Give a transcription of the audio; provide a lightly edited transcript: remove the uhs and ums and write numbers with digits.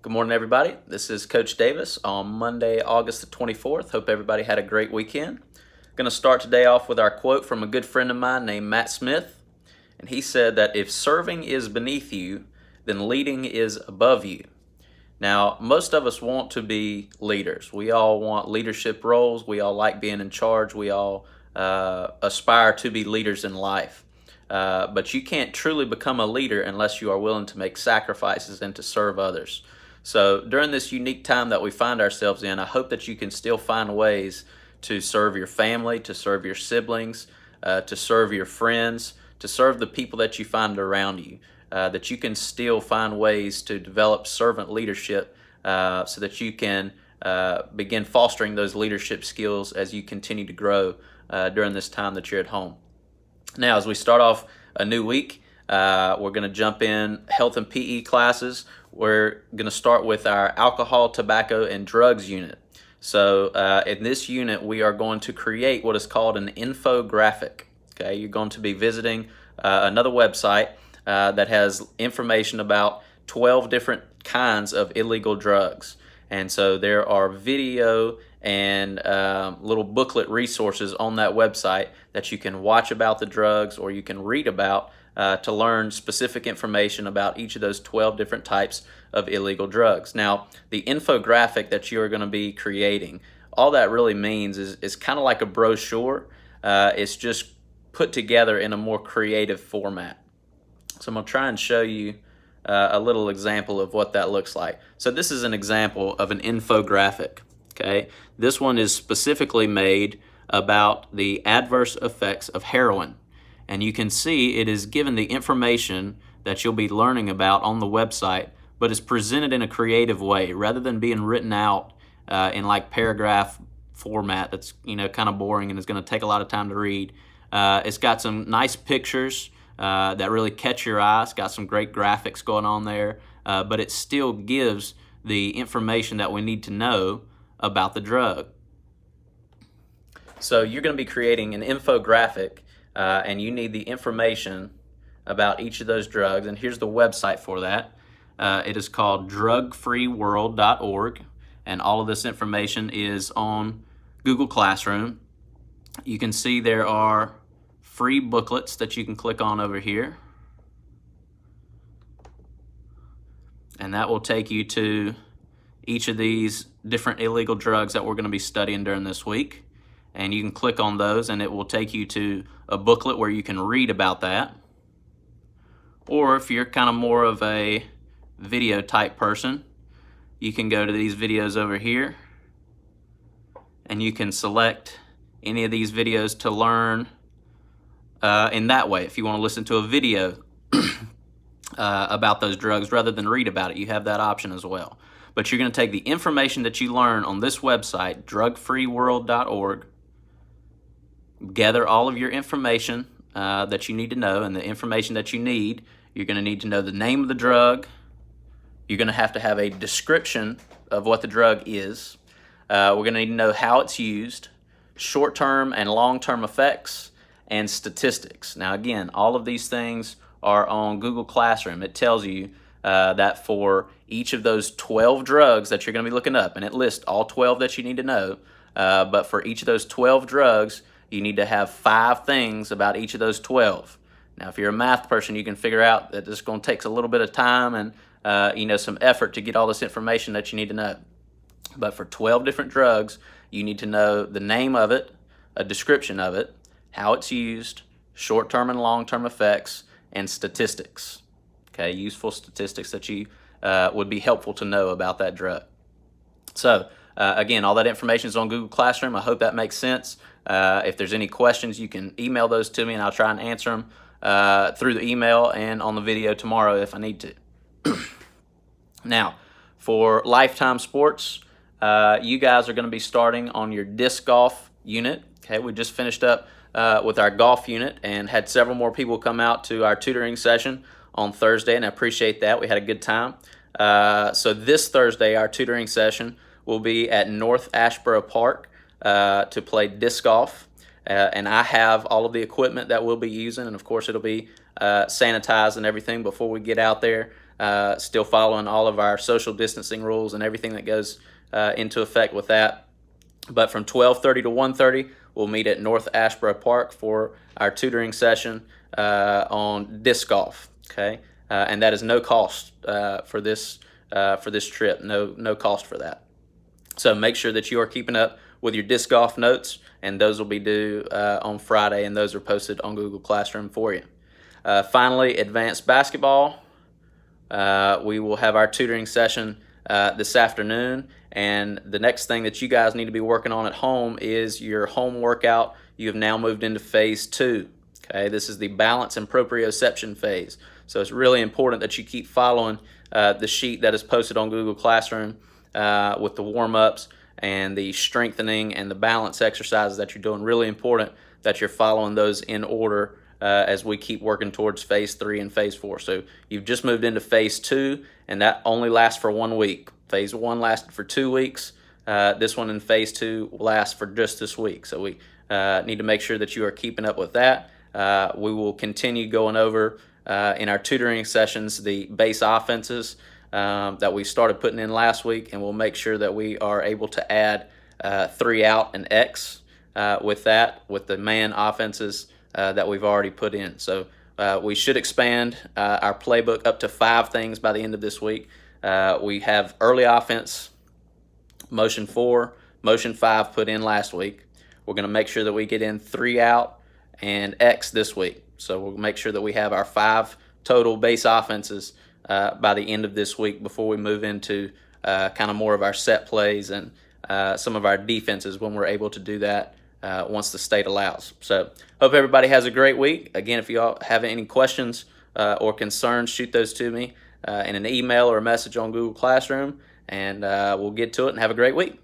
Good morning, everybody. This is Coach Davis on Monday, August the 24th. Hope everybody had a great weekend. Going to start today off with our quote from a good friend of mine named Matt Smith. And he said that if serving is beneath you, then leading is above you. Now, most of us want to be leaders. We all want leadership roles. We all like being in charge. We all aspire to be leaders in life. But you can't truly become a leader unless you are willing to make sacrifices and to serve others. So during this unique time that we find ourselves in, I hope that you can still find ways to serve your family, to serve your siblings, to serve your friends, to serve the people that you find around you, that you can still find ways to develop servant leadership so that you can begin fostering those leadership skills as you continue to grow during this time that you're at home. Now, as we start off a new week, we're going to jump in health and PE classes. We're going to start with our alcohol, tobacco, and drugs unit. So in this unit, we are going to create what is called an infographic. Okay, you're going to be visiting another website that has information about 12 different kinds of illegal drugs. And so there are video and little booklet resources on that website that you can watch about the drugs or you can read about to learn specific information about each of those 12 different types of illegal drugs. Now, the infographic that you are going to be creating, all that really means is kind of like a brochure. It's just put together in a more creative format. So I'm going to try and show you a little example of what that looks like. So this is an example of an infographic. Okay, this one is specifically made about the adverse effects of heroin. And you can see it is given the information that you'll be learning about on the website, but it's presented in a creative way rather than being written out in like paragraph format that's kind of boring and is going to take a lot of time to read. It's got some nice pictures that really catch your eye. It's got some great graphics going on there, but it still gives the information that we need to know about the drug. So you're going to be creating an infographic and you need the information about each of those drugs, and here's the website for that. It is called drugfreeworld.org, and all of this information is on Google Classroom. You can see there are free booklets that you can click on over here, and that will take you to each of these different illegal drugs that we're going to be studying during this week. And you can click on those and it will take you to a booklet where you can read about that. Or if you're kind of more of a video type person, you can go to these videos over here and you can select any of these videos to learn in that way. If you want to listen to a video about those drugs rather than read about it, you have that option as well. But you're going to take the information that you learn on this website, drugfreeworld.org, gather all of your information that you need to know, and the information that you need, you're going to need to know the name of the drug. You're going to have a description of what the drug is. We're going to need to know how it's used, short-term and long-term effects, and statistics. Now again, all of these things are on Google Classroom. It tells you that for each of those 12 drugs that you're going to be looking up, and it lists all 12 that you need to know, but for each of those 12 drugs, you need to have 5 things about each of those 12. Now, if you're a math person, you can figure out that this is going to take a little bit of time and some effort to get all this information that you need to know. But for 12 different drugs, you need to know the name of it, a description of it, how it's used, short-term and long-term effects, and statistics. Okay, useful statistics that you would be helpful to know about that drug. So again, all that information is on Google Classroom. I hope that makes sense. If there's any questions, you can email those to me and I'll try and answer them through the email and on the video tomorrow if I need to. Now, for Lifetime Sports, you guys are going to be starting on your disc golf unit. Okay, we just finished up with our golf unit and had several more people come out to our tutoring session on Thursday, and I appreciate that. We had a good time. So this Thursday, our tutoring session will be at North Ashboro Park to play disc golf. And I have all of the equipment that we'll be using, and of course it'll be sanitized and everything before we get out there. still following all of our social distancing rules and everything that goes into effect with that. But from 12:30 to 1:30, we'll meet at North Ashboro Park for our tutoring session on disc golf. Okay, and that is no cost for this trip. No cost for that. So make sure that you are keeping up with your disc golf notes, and those will be due on Friday, and those are posted on Google Classroom for you. Finally, advanced basketball. We will have our tutoring session this afternoon, and the next thing that you guys need to be working on at home is your home workout. You have now moved into phase 2. Okay, this is the balance and proprioception phase. So it's really important that you keep following the sheet that is posted on Google Classroom with the warm-ups and the strengthening and the balance exercises that you're doing. Really important that you're following those in order as we keep working towards phase 3 and phase 4. So you've just moved into phase 2, and that only lasts for 1 week. Phase 1 lasted for 2 weeks. This one in phase 2 will last for just this week. So we need to make sure that you are keeping up with that. We will continue going over in our tutoring sessions the base offenses that we started putting in last week, and we'll make sure that we are able to add 3 out and X with the man offenses that we've already put in. So we should expand our playbook up to 5 things by the end of this week. We have early offense, motion 4, motion 5 put in last week. We're going to make sure that we get in 3 out and X this week. So we'll make sure that we have our 5 total base offenses by the end of this week before we move into kind of more of our set plays and some of our defenses when we're able to do that once the state allows. So hope everybody has a great week. Again, if you all have any questions or concerns, shoot those to me in an email or a message on Google Classroom, and we'll get to it and have a great week.